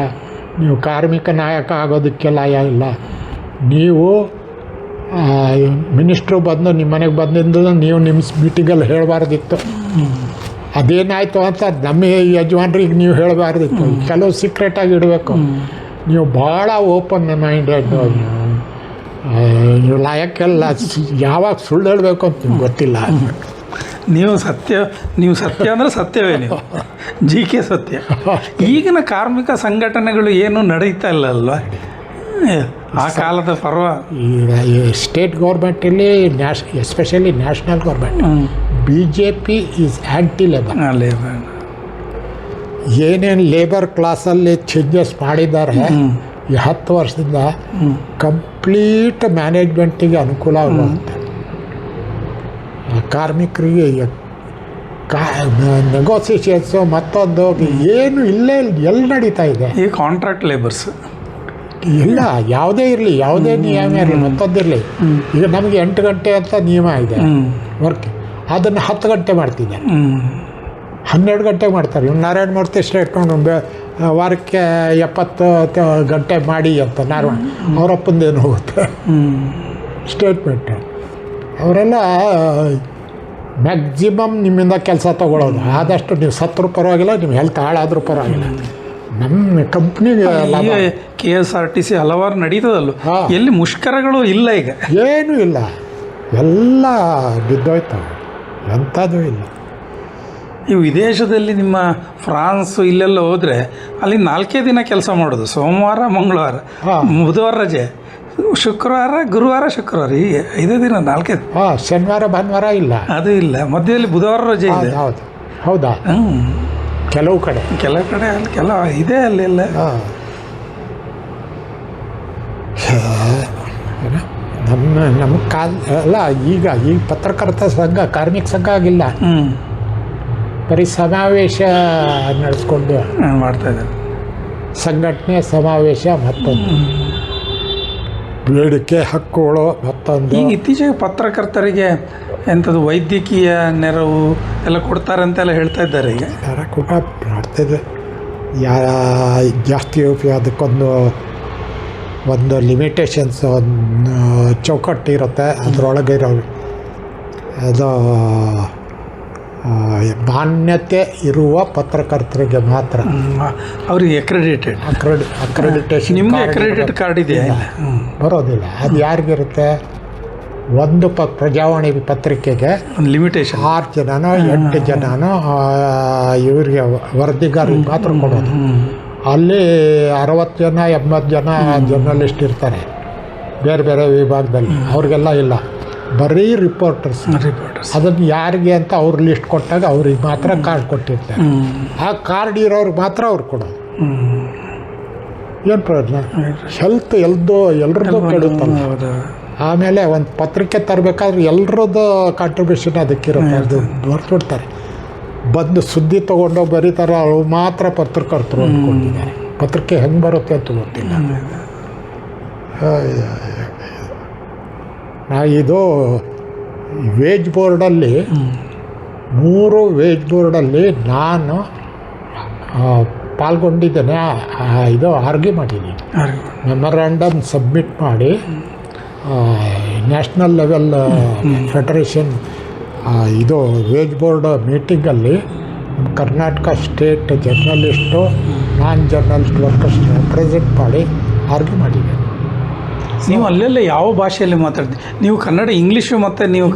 Speaker 1: ನೀವು ಕಾರ್ಮಿಕ ನಾಯಕ ಆಗೋದಕ್ಕೆಲ್ಲ ಇಲ್ಲ, ನೀವು ಮಿನಿಸ್ಟ್ರು ಬಂದು ನಿಮ್ಮ ಮನೆಗೆ ಬಂದಿಂದ ನೀವು ನಿಮ್ಮ ಮೀಟಿಂಗಲ್ಲಿ ಹೇಳಬಾರ್ದಿತ್ತು, ಅದೇನಾಯಿತು ಅಂತ ನಮ್ಮ ಯಜಮಾನ್ರಿಗೆ ನೀವು ಹೇಳಬಾರ್ದಿತ್ತು, ಕೆಲವು ಸೀಕ್ರೆಟಾಗಿ ಇಡಬೇಕು, ನೀವು ಭಾಳ ಓಪನ್ ಮೈಂಡೆಡ್, ನೀವು ಲಾಯಕ್ಕೆಲ್ಲ ಯಾವಾಗ ಸುಳ್ಳು ಹೇಳಬೇಕು ಅಂತ ನಿಮ್ಗೆ ಗೊತ್ತಿಲ್ಲ.
Speaker 2: ನೀವು ಸತ್ಯ ಅಂದರೆ ಸತ್ಯವೇ, ನೀವು ಕೆ ಸತ್ಯ. ಈಗಿನ ಕಾರ್ಮಿಕ ಸಂಘಟನೆಗಳು ಏನು ನಡೀತಾ ಇಲ್ಲ ಅಲ್ವಾ ಆ ಕಾಲದ ಪರ್ವ?
Speaker 1: ಈಗ ಸ್ಟೇಟ್ ಗೌರ್ಮೆಂಟಲ್ಲಿ especially national government BJP is anti labour. ಏನೇನು ಲೇಬರ್ ಕ್ಲಾಸಲ್ಲಿ ಚೇಂಜಸ್ ಮಾಡಿದ್ದಾರೆ ಈ 10 ವರ್ಷದಿಂದ ಕಂಪ್ಲೀಟ್ ಮ್ಯಾನೇಜ್ಮೆಂಟಿಗೆ ಅನುಕೂಲ ಆಗುತ್ತೆ. ಕಾರ್ಮಿಕರಿಗೆ ನೆಗೋಸಿಯೇಷನ್ಸು ಮತ್ತೊಂದು ಏನು ಇಲ್ಲೇ ಎಲ್ಲಿ ನಡೀತಾ ಇದೆ.
Speaker 2: ಈ ಕಾಂಟ್ರಾಕ್ಟ್ ಲೇಬರ್ಸ್
Speaker 1: ಇಲ್ಲ, ಯಾವುದೇ ಇರಲಿ, ಯಾವುದೇ ನಿಯಮ ಇರಲಿ, ಮತ್ತೊಂದಿರಲಿ. ಈಗ ನಮಗೆ 8 ಗಂಟೆ ಅಂತ ನಿಯಮ ಇದೆ ವರ್ಕ್, ಅದನ್ನು 10 ಗಂಟೆ ಮಾಡ್ತಿದ್ದಾರೆ, 12 ಗಂಟೆಗೆ ಮಾಡ್ತಾರೆ. ಇವ್ನು ನಾರಾಯಣ ಮೂರ್ತಿ ಸ್ಟೇಟ್ಮೆಂಟ್ ವಾರಕ್ಕೆ 70 ಗಂಟೆ ಮಾಡಿ ಅಂತ ಅವರಪ್ಪಂದೇನು ಹೋಗುತ್ತೆ ಸ್ಟೇಟ್ಮೆಂಟು. ಅವರೆಲ್ಲ ಮ್ಯಾಕ್ಸಿಮಮ್ ನಿಮ್ಮಿಂದ ಕೆಲಸ ತೊಗೊಳೋದು, ಆದಷ್ಟು ನೀವು ಸತ್ರೂ ಪರವಾಗಿಲ್ಲ, ನಿಮ್ಮ ಹೆಲ್ತ್ ಹಾಳಾದರೂ ಪರವಾಗಿಲ್ಲ, ನಮ್ಮ ಕಂಪ್ನಿಗೆ
Speaker 2: KSRTC ಹಲವಾರು ನಡೀತದಲ್ಲ, ಎಲ್ಲಿ ಮುಷ್ಕರಗಳು ಇಲ್ಲ, ಈಗ
Speaker 1: ಏನೂ ಇಲ್ಲ, ಎಲ್ಲ ಬಿದ್ದೋಯ್ತವೆ, ಎಂಥದ್ದು ಇಲ್ಲ.
Speaker 2: ಈ ವಿದೇಶದಲ್ಲಿ ನಿಮ್ಮ ಫ್ರಾನ್ಸು ಇಲ್ಲೆಲ್ಲ ಹೋದರೆ ಅಲ್ಲಿ 4 ದಿನ ಕೆಲಸ ಮಾಡೋದು, ಸೋಮವಾರ ಮಂಗಳವಾರ, ಬುಧವಾರ ರಜೆ, ಶುಕ್ರವಾರ ಗುರುವಾರ ಶುಕ್ರವಾರ, ಹೀಗೆ 5 ದಿನ 4 ದಿನ.
Speaker 1: ಶನಿವಾರ ಭಾನುವಾರ ಇಲ್ಲ,
Speaker 2: ಅದು ಇಲ್ಲ, ಮಧ್ಯದಲ್ಲಿ ಬುಧವಾರ ರಜೆ ಇದೆ.
Speaker 1: ಹೌದು, ಹೌದಾ? ಕೆಲವು ಕಡೆ
Speaker 2: ಅಲ್ಲಿ ಕೆಲವು ಇದೆ ಅಲ್ಲೆಲ್ಲ.
Speaker 1: ನಮ್ಮ ಕಾಲ ಅಲ್ಲ, ಈಗ ಪತ್ರಕರ್ತ ಸಂಘ, ಕಾರ್ಮಿಕ ಸಂಘ ಆಗಿಲ್ಲ, ಬರೀ ಸಮಾವೇಶ ನಡೆಸ್ಕೊಂಡು
Speaker 2: ಮಾಡ್ತಾಯಿದ್ದಾರೆ.
Speaker 1: ಸಂಘಟನೆ, ಸಮಾವೇಶ, ಮತ್ತೊಂದು ಬೇಡಿಕೆ, ಹಕ್ಕುಗಳು, ಮತ್ತೊಂದು.
Speaker 2: ಈಗ ಇತ್ತೀಚೆಗೆ ಪತ್ರಕರ್ತರಿಗೆ ಎಂಥದ್ದು ವೈದ್ಯಕೀಯ ನೆರವು ಎಲ್ಲ ಕೊಡ್ತಾರೆ ಅಂತೆಲ್ಲ ಹೇಳ್ತಾ ಇದ್ದಾರೆ. ಈಗ
Speaker 1: ಕೂಡ ಮಾಡ್ತಿದ್ದೆ, ಜಾಸ್ತಿ ಉಪಯೋಗ, ಅದಕ್ಕೊಂದು ಲಿಮಿಟೇಷನ್ಸ್, ಒಂದು ಚೌಕಟ್ಟು ಇರುತ್ತೆ, ಅದರೊಳಗೆ ಇರೋ ಅದು ಮಾನ್ಯತೆ ಇರುವ ಪತ್ರಕರ್ತರಿಗೆ ಮಾತ್ರ
Speaker 2: ಅವ್ರಿಗೆ ಅಕ್ರೆಡಿಟೇಷನ್. ನಿಮಗೆ ಅಕ್ರೆಡಿಟೆಡ್ ಕಾರ್ಡ್ ಇದೆಯಾ?
Speaker 1: ಬರೋದಿಲ್ಲ. ಅದು ಯಾರಿಗಿರುತ್ತೆ? ಒಂದು ಪ್ರಜಾವಾಣಿ ಪತ್ರಿಕೆಗೆ
Speaker 2: ಒಂದು ಲಿಮಿಟೇಷನ್
Speaker 1: 6 ಜನನೋ 8 ಜನನೋ ಇವರಿಗೆ ವರದಿಗಾರರಿಗೆ ಮಾತ್ರ ಕೊಡೋದು. ಅಲ್ಲಿ 60 ಜನ 80 ಜನ ಜರ್ನಲಿಸ್ಟ್ ಇರ್ತಾರೆ ಬೇರೆ ಬೇರೆ ವಿಭಾಗದಲ್ಲಿ, ಅವ್ರಿಗೆಲ್ಲ ಇಲ್ಲ, ಬರೀ ರಿಪೋರ್ಟರ್ಸ್. ಅದನ್ನು ಯಾರಿಗೆ ಅಂತ ಅವ್ರು ಲಿಸ್ಟ್ ಕೊಟ್ಟಾಗ ಅವ್ರಿಗೆ ಮಾತ್ರ ಕಾರ್ಡ್ ಕೊಟ್ಟಿರ್ತಾರೆ. ಆ ಕಾರ್ಡ್ ಇರೋರಿಗೆ ಮಾತ್ರ ಅವ್ರು ಕೊಡೋದು. ಏನು ಪ್ರಯೋಜನ? ಹೆಲ್ತ್ ಎಲ್ರದ್ದು ಕೆಡುತ್ತಲ್ಲ. ಆಮೇಲೆ ಒಂದು ಪತ್ರಿಕೆ ತರಬೇಕಾದ್ರೆ ಎಲ್ರದ್ದು ಕಾಂಟ್ರಿಬ್ಯೂಷನ್ ಅದಕ್ಕಿರುತ್ತೆ, ಅದು ಹೊರತುಬಿಡ್ತಾರೆ. ಬಂದು ಸುದ್ದಿ ತೊಗೊಂಡೋಗಿ ಬರೀತಾರೆ, ಅವ್ರು ಮಾತ್ರ ಪತ್ರಕರ್ತರು ಅಂದ್ಕೊಂಡಿದ್ದಾರೆ. ಪತ್ರಿಕೆ ಹೆಂಗೆ ಬರುತ್ತೆ ಅಂತ ಗೊತ್ತಿಲ್ಲ. ಇದು ವೇಜ್ ಬೋರ್ಡಲ್ಲಿ 3 ವೇಜ್ ಬೋರ್ಡಲ್ಲಿ ನಾನು ಪಾಲ್ಗೊಂಡಿದ್ದೇನೆ. ಇದು ಆರ್ಗ್ಯೂ ಮಾಡಿದ್ದೀನಿ, ಮೆಮೊರಾಂಡಮ್ ಸಬ್ಮಿಟ್ ಮಾಡಿ ನ್ಯಾಷನಲ್ ಲೆವೆಲ್ ಫೆಡರೇಷನ್ ಇದು ವೇಜ್ ಬೋರ್ಡ್ ಮೀಟಿಂಗಲ್ಲಿ Karnataka state journalist, non journalist workers represent ಮಾಡಿ ಆರ್ಗ್ಯೂ ಮಾಡಿದ್ದೇನೆ.
Speaker 2: ನೀವು ಅಲ್ಲೆಲ್ಲ ಯಾವ ಭಾಷೆಯಲ್ಲಿ ಮಾತಾಡ್ತೀವಿ? ನೀವು ಕನ್ನಡ, ಇಂಗ್ಲೀಷು, ಮತ್ತು ನೀವು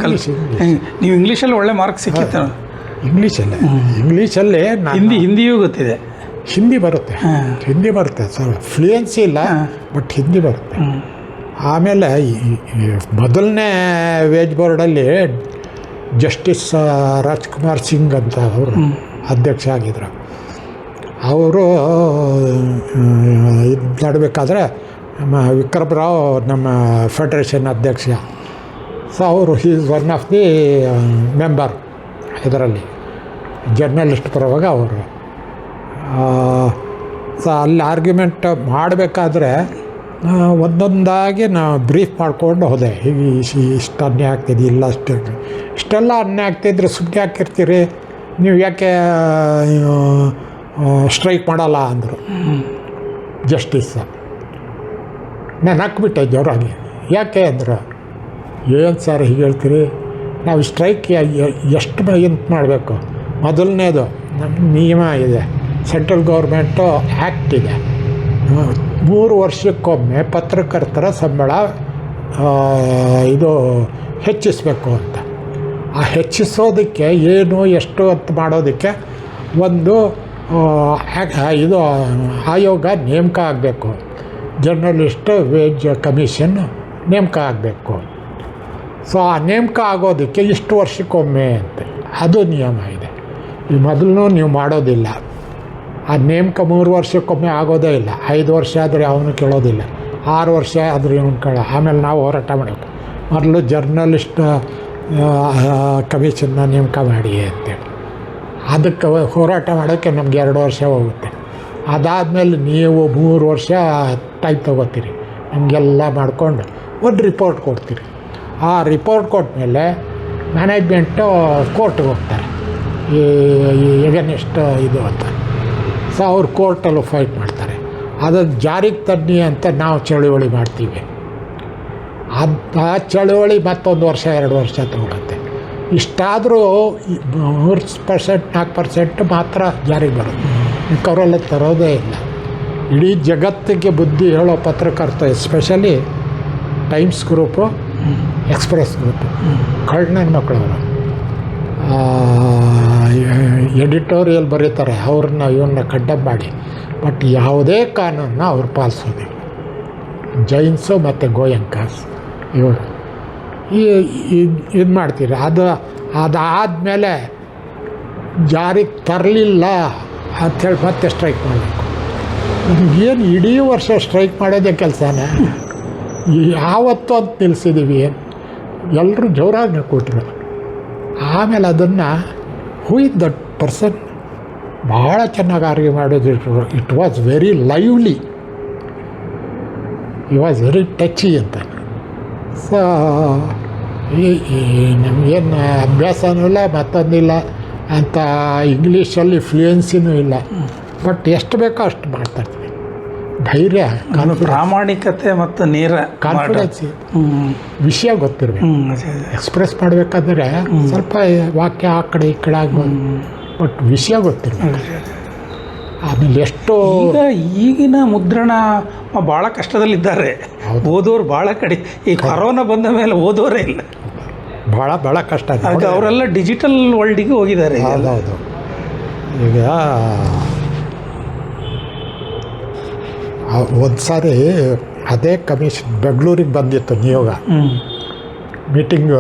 Speaker 2: ನೀವು ಇಂಗ್ಲೀಷಲ್ಲಿ ಒಳ್ಳೆ ಮಾರ್ಕ್ಸ್ ಸಿಕ್ಕಿತ್ತು.
Speaker 1: ಇಂಗ್ಲೀಷಲ್ಲೇ
Speaker 2: ಹಿಂದಿಯೂ ಗೊತ್ತಿದೆ.
Speaker 1: ಹಿಂದಿ ಬರುತ್ತೆ ಸರ್, ಫ್ಲೂಯೆನ್ಸಿ ಇಲ್ಲ, ಬಟ್ ಹಿಂದಿ ಬರುತ್ತೆ. ಆಮೇಲೆ ಮೊದಲನೇ ವೇಜ್ ಬೋರ್ಡಲ್ಲಿ ಜಸ್ಟಿಸ್ ರಾಜ್ಕುಮಾರ್ ಸಿಂಗ್ ಅಂತ ಅವರು ಅಧ್ಯಕ್ಷ ಆಗಿದ್ರು. ಅವರು ಇದು ನಡಬೇಕಾದ್ರೆ ನಮ್ಮ ವಿಕ್ರಮ್ ರಾವ್ ನಮ್ಮ ಫೆಡ್ರೇಷನ್ ಅಧ್ಯಕ್ಷ. ಸೊ ಅವರು is one of the member ಇದರಲ್ಲಿ ಜರ್ನಲಿಸ್ಟ್ ಪರವಾಗ ಅವರು. ಸೊ ಅಲ್ಲಿ ಆರ್ಗ್ಯುಮೆಂಟ್ ಮಾಡಬೇಕಾದ್ರೆ ಒಂದೊಂದಾಗಿ ನಾವು ಬ್ರೀಫ್ ಮಾಡ್ಕೊಂಡು ಹೋದೆ. ಹೀಗೆ ಇಷ್ಟು ಅನ್ಯಾಯ ಆಗ್ತಿದೆ, ಇಲ್ಲ ಇಷ್ಟೆಲ್ಲ ಅನ್ಯಾಯ ಆಗ್ತಿದ್ರೆ ಸುಮ್ಮನೆ ಹಾಕಿರ್ತೀರಿ, ನೀವು ಯಾಕೆ ಸ್ಟ್ರೈಕ್ ಮಾಡಲ್ಲ ಅಂದರು ಜಸ್ಟಿಸ್. ನಾನು ಹಾಕ್ಬಿಟ್ಟೆ ಜೋರಾಗಿ. ಯಾಕೆ ಅಂದರು, ಏನು ಸರ್ ಹೀಗೆ ಹೇಳ್ತೀರಿ, ನಾವು ಸ್ಟ್ರೈಕ್ ಎಷ್ಟು ಎಂತ ಮಾಡಬೇಕು? ಮೊದಲನೇದು ನಮ್ಮ ನಿಯಮ ಇದೆ, ಸೆಂಟ್ರಲ್ ಗೌರ್ಮೆಂಟು ಆ್ಯಕ್ಟ್ ಇದೆ, 3 ವರ್ಷಕ್ಕೊಮ್ಮೆ ಪತ್ರಕರ್ತರ ಸಂಬಳ ಇದು ಹೆಚ್ಚಿಸಬೇಕು ಅಂತ. ಆ ಹೆಚ್ಚಿಸೋದಕ್ಕೆ ಏನು ಎಷ್ಟು ಅಂತ ಮಾಡೋದಕ್ಕೆ ಒಂದು ಇದು ಆಯೋಗ ನೇಮಕ ಆಗಬೇಕು, ಜರ್ನಲಿಸ್ಟ್ ವೇಜ್ ಕಮಿಷನ್ ನೇಮಕ ಆಗಬೇಕು. ಸೊ ಆ ನೇಮಕ ಆಗೋದಕ್ಕೆ ಇಷ್ಟು ವರ್ಷಕ್ಕೊಮ್ಮೆ ಅಂತ ಅದು ನಿಯಮ ಇದೆ. ಈ ಮೊದಲು ನೀವು ಮಾಡೋದಿಲ್ಲ. ಆ ನೇಮಕ 3 ವರ್ಷಕ್ಕೊಮ್ಮೆ ಆಗೋದೇ ಇಲ್ಲ. 5 ವರ್ಷ ಆದರೆ ಅವನು ಕೇಳೋದಿಲ್ಲ, 6 ವರ್ಷ ಆದರೆ ಇವನು ಕೇಳೋ. ಆಮೇಲೆ ನಾವು ಹೋರಾಟ ಮಾಡಬೇಕು, ಮೊದಲು ಜರ್ನಲಿಸ್ಟ್ ಕಮಿಷನ್ನ ನೇಮಕ ಮಾಡಿ ಅಂತೇಳಿ. ಅದಕ್ಕೆ ಹೋರಾಟ ಮಾಡೋಕ್ಕೆ ನಮ್ಗೆ 2 ವರ್ಷ ಹೋಗುತ್ತೆ. ಅದಾದಮೇಲೆ ನೀವು 3 ವರ್ಷ ಟೈಮ್ ತೊಗೋತೀರಿ, ನಮಗೆಲ್ಲ ಮಾಡಿಕೊಂಡು ಒಂದು ರಿಪೋರ್ಟ್ ಕೊಡ್ತೀರಿ. ಆ ರಿಪೋರ್ಟ್ ಕೊಟ್ಟಮೇಲೆ ಮ್ಯಾನೇಜ್ಮೆಂಟು ಕೋರ್ಟ್ಗೆ ಹೋಗ್ತಾರೆ, ಎಗನೆಸ್ಟ್ ಇದು ಅಂತ. ಸೊ ಅವ್ರು ಕೋರ್ಟಲ್ಲೂ ಫೈಟ್ ಮಾಡ್ತಾರೆ. ಅದನ್ನು ಜಾರಿಗೆ ತನ್ನಿ ಅಂತ ನಾವು ಚಳುವಳಿ ಮಾಡ್ತೀವಿ. ಆ ಚಳುವಳಿ ಮತ್ತೊಂದು ವರ್ಷ 2 ವರ್ಷ ತಗೊಳುತ್ತೆ. ಇಷ್ಟಾದರೂ 3%, 4% ಮಾತ್ರ ಜಾರಿಗೆ ಬರುತ್ತೆ, ಮಿಕ್ಕವರೆಲ್ಲ ತರೋದೇ ಇಲ್ಲ. ಇಡೀ ಜಗತ್ತಿಗೆ ಬುದ್ಧಿ ಹೇಳೋ ಪತ್ರಕರ್ತ, especially times group, express group, ಕಳ್ಳನ ಮಕ್ಕಳವರು ಎಡಿಟೋರಿಯಲ್ ಬರೀತಾರೆ, ಇವನ್ನ ಕಂಡಮ್ ಮಾಡಿ. ಬಟ್ ಯಾವುದೇ ಕಾನೂನನ್ನ ಅವ್ರು ಪಾಲಿಸೋದಿಲ್ಲ. ಜೈನ್ಸು ಮತ್ತು ಗೋಯಂಕಾಸ್ ಇವರು ಇದು ಮಾಡ್ತೀರಿ. ಅದಾದಮೇಲೆ ಜಾರಿಗೆ ತರಲಿಲ್ಲ ಅಂಥೇಳಿ ಮತ್ತೆ ಸ್ಟ್ರೈಕ್ ಮಾಡಬೇಕು. ಏನು ಇಡೀ ವರ್ಷ ಸ್ಟ್ರೈಕ್ ಮಾಡೋದೇ ಕೆಲಸನೇ? ಯಾವತ್ತೂ ಅಂತ ನಿಲ್ಲಿಸಿದ್ದೀವಿ. ಎಲ್ಲರೂ ಜೋರಾಗಿ ಕೊಟ್ಟರು. ಆಮೇಲೆ ಅದನ್ನು ಹೂ ಇಸ್ ದಟ್ ಪರ್ಸನ್ ಭಾಳ ಚೆನ್ನಾಗಿ ಆರ್ಗ್ಯೂ ಮಾಡೋದು. It was very lively, it was very touchy ಅಂತ. ಸೊ ನಮಗೇನು ಅಭ್ಯಾಸನೂ ಇಲ್ಲ, ಮತ್ತೊಂದಿಲ್ಲ ಅಂತ, ಇಂಗ್ಲೀಷಲ್ಲಿ ಫ್ಲೂಯೆನ್ಸಿನೂ ಇಲ್ಲ. ಬಟ್ ಎಷ್ಟು ಬೇಕೋ ಅಷ್ಟು ಮಾಡ್ತಾಯಿರ್ತೀವಿ. ಧೈರ್ಯ,
Speaker 2: ಪ್ರಾಮಾಣಿಕತೆ ಮತ್ತು ನೇರ
Speaker 1: ಕಾನ್ಫಿಡೆನ್ಸ್, ವಿಷಯ ಗೊತ್ತಿರಬೇಕು. ಎಕ್ಸ್ಪ್ರೆಸ್ ಮಾಡಬೇಕಾದ್ರೆ ಸ್ವಲ್ಪ ವಾಕ್ಯ ಆ ಕಡೆ ಈ ಕಡೆ ಆಗ್ಬೋದು, ಬಟ್ ವಿಷಯ ಗೊತ್ತಿರಬೇಕು. ಆಮೇಲೆ ಎಷ್ಟೋ
Speaker 2: ಈಗಿನ ಮುದ್ರಣ ಭಾಳ ಕಷ್ಟದಲ್ಲಿದ್ದಾರೆ, ಓದೋರು ಭಾಳ ಕಡೆ. ಈ ಕೊರೋನಾ ಬಂದ ಮೇಲೆ ಓದೋರೇ ಇಲ್ಲ,
Speaker 1: ಭಾಳ ಕಷ್ಟ.
Speaker 2: ಅವರೆಲ್ಲ ಡಿಜಿಟಲ್ ವರ್ಲ್ಡಿಗೆ ಹೋಗಿದ್ದಾರೆ.
Speaker 1: ಹೌದು. ಈಗ ಒಂದು ಸಾರಿ ಅದೇ ಕಮಿಷನ್ ಬೆಂಗಳೂರಿಗೆ ಬಂದಿತ್ತು ನಿಯೋಗ. ಮೀಟಿಂಗ್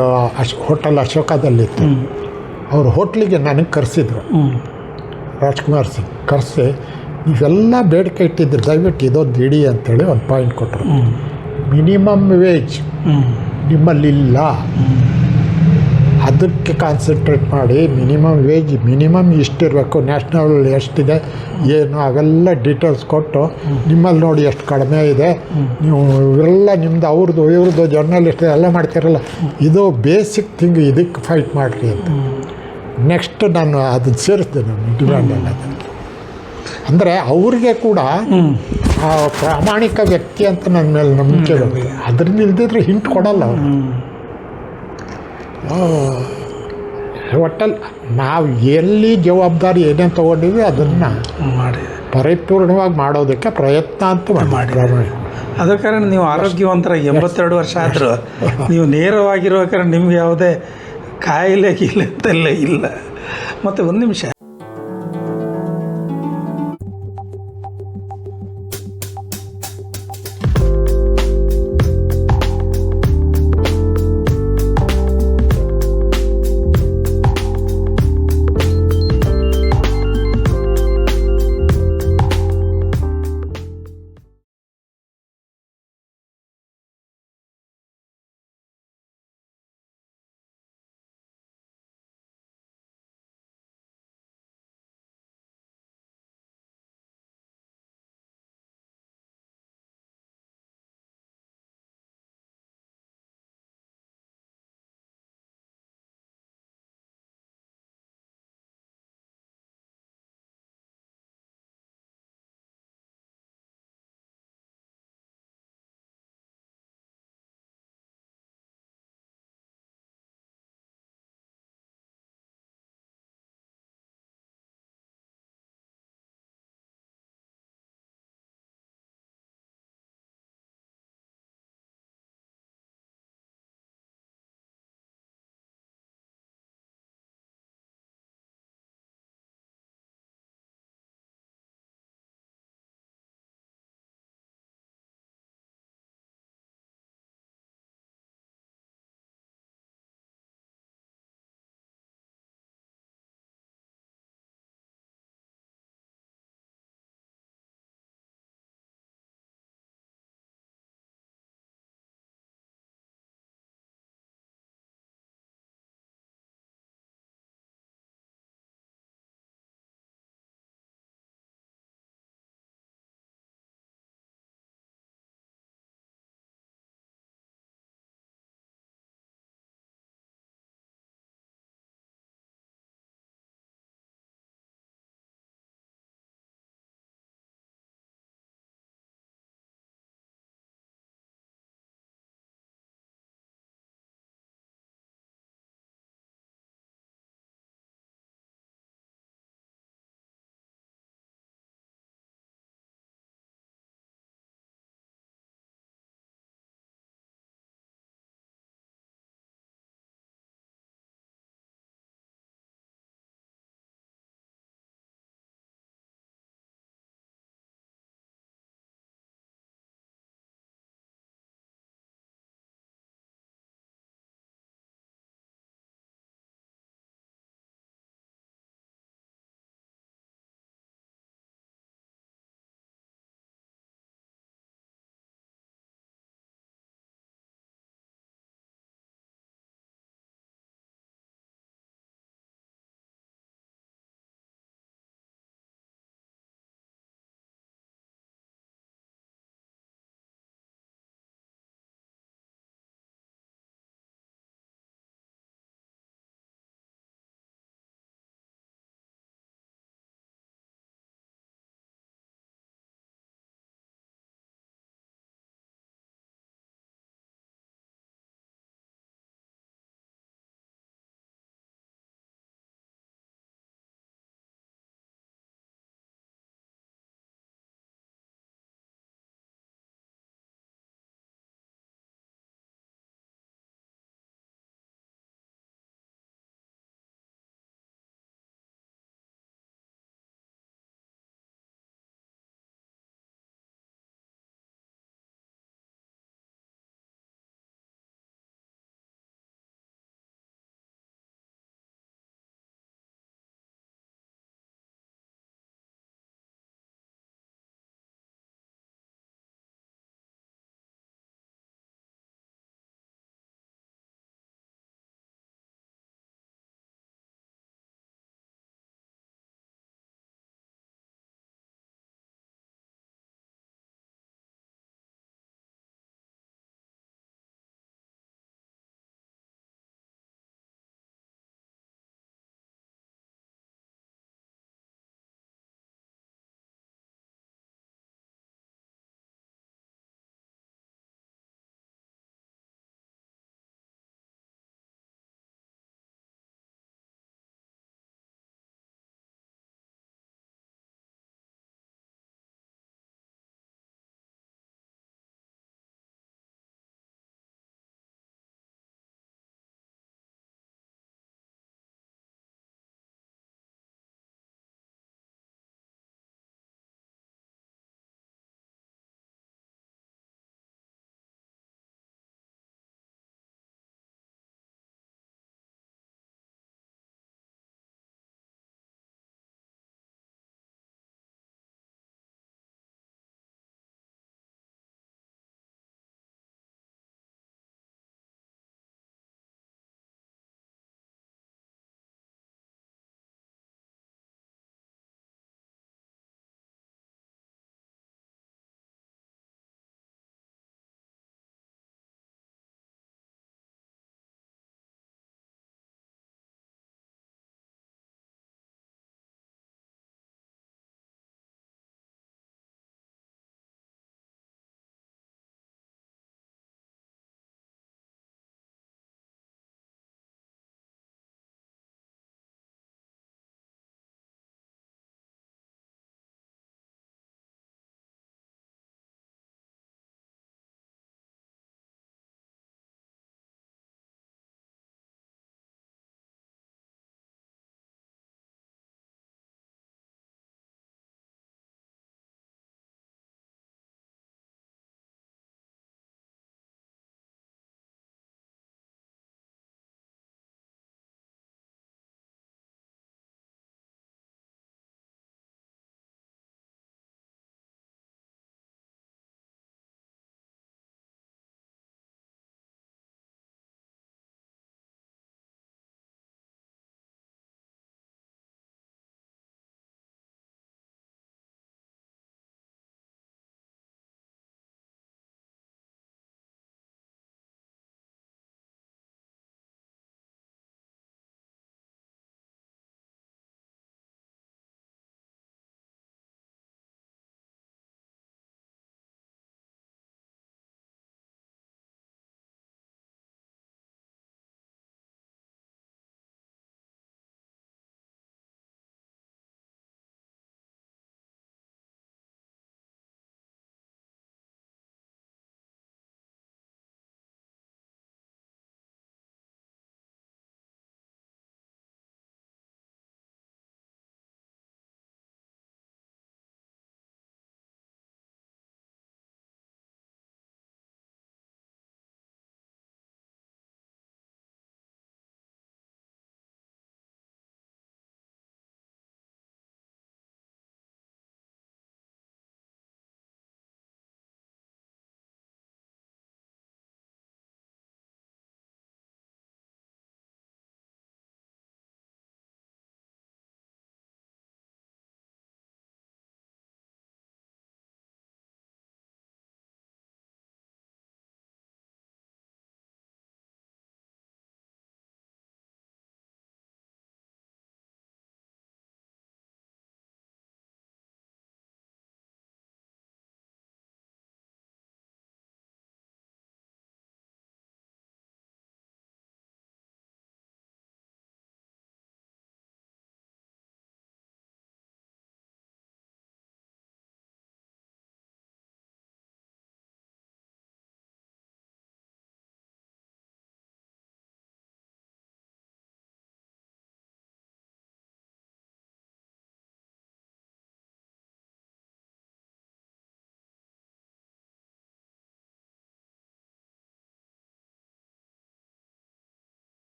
Speaker 1: ಹೋಟೆಲ್ ಅಶೋಕದಲ್ಲಿತ್ತು. ಅವರು ಹೋಟ್ಲಿಗೆ ನನಗೆ ಕರೆಸಿದ್ರು, ರಾಜ್ಕುಮಾರ್ ಸಿಂಗ್ ಕರೆಸಿ, ನೀವೆಲ್ಲ ಬೇಡಿಕೆ ಇಟ್ಟಿದ್ರು, ದಯವಿಟ್ಟು ಇದೊಂದು ಇಡಿ ಅಂತೇಳಿ ಒಂದು ಪಾಯಿಂಟ್ ಕೊಟ್ಟರು. ಮಿನಿಮಮ್ ವೇಜ್ ನಿಮ್ಮಲ್ಲಿಲ್ಲ, ಅದಕ್ಕೆ ಕಾನ್ಸಂಟ್ರೇಟ್ ಮಾಡಿ. ಮಿನಿಮಮ್ ಇಷ್ಟಿರಬೇಕು, ನ್ಯಾಷನಲ್ ಎಷ್ಟಿದೆ ಏನು ಅವೆಲ್ಲ ಡೀಟೇಲ್ಸ್ ಕೊಟ್ಟು, ನಿಮ್ಮಲ್ಲಿ ನೋಡಿ ಎಷ್ಟು ಕಡಿಮೆ ಇದೆ, ನೀವು ಇವೆಲ್ಲ ನಿಮ್ಮದು ಅವ್ರದ್ದು ಇವ್ರದ್ದು ಜರ್ನಲಿಸ್ಟ್ ಎಲ್ಲ ಮಾಡ್ತಿರಲ್ಲ, ಇದು ಬೇಸಿಕ್ ಥಿಂಗ್, ಇದಕ್ಕೆ ಫೈಟ್ ಮಾಡಿರಿ ಅಂತ. ನೆಕ್ಸ್ಟ್ ನಾನು ಅದನ್ನು ಸೇರಿಸಿದೆ, ನಾನು ಡಿಮ್ಯಾಂಡಲ್ಲಿ. ಅದನ್ನು ಅಂದರೆ ಅವ್ರಿಗೆ ಕೂಡ ಆ ಪ್ರಾಮಾಣಿಕ ವ್ಯಕ್ತಿ ಅಂತ ನನ್ನ ಮೇಲೆ ನಂಬಿಕೆ ಇರೋದು. ಅದರಿಂದ ಇಲ್ದಿದ್ರೆ ಹಿಂಟ್ ಕೊಡಲ್ಲ ಅವರು. ಒಟ್ಟಲ್ಲಿ ನಾವು ಎಲ್ಲಿ ಜವಾಬ್ದಾರಿ ಏನೇನು ತೊಗೊಂಡಿದ್ವಿ ಅದನ್ನು
Speaker 2: ಮಾಡಿ
Speaker 1: ಪರಿಪೂರ್ಣವಾಗಿ ಮಾಡೋದಕ್ಕೆ ಪ್ರಯತ್ನ ಅಂತೂ ಮಾಡಿ.
Speaker 2: ಅದ ಕಾರಣ ನೀವು ಆರೋಗ್ಯವಂತರ 82 ವರ್ಷ ಆದರೂ ನೀವು ನೇರವಾಗಿರೋ ಕಾರಣ ನಿಮ್ಗೆ ಯಾವುದೇ ಕಾಯಿಲೆ ಗೀಲೆ ಅಂತೆಲ್ಲ ಇಲ್ಲ. ಮತ್ತು ಒಂದು ನಿಮಿಷ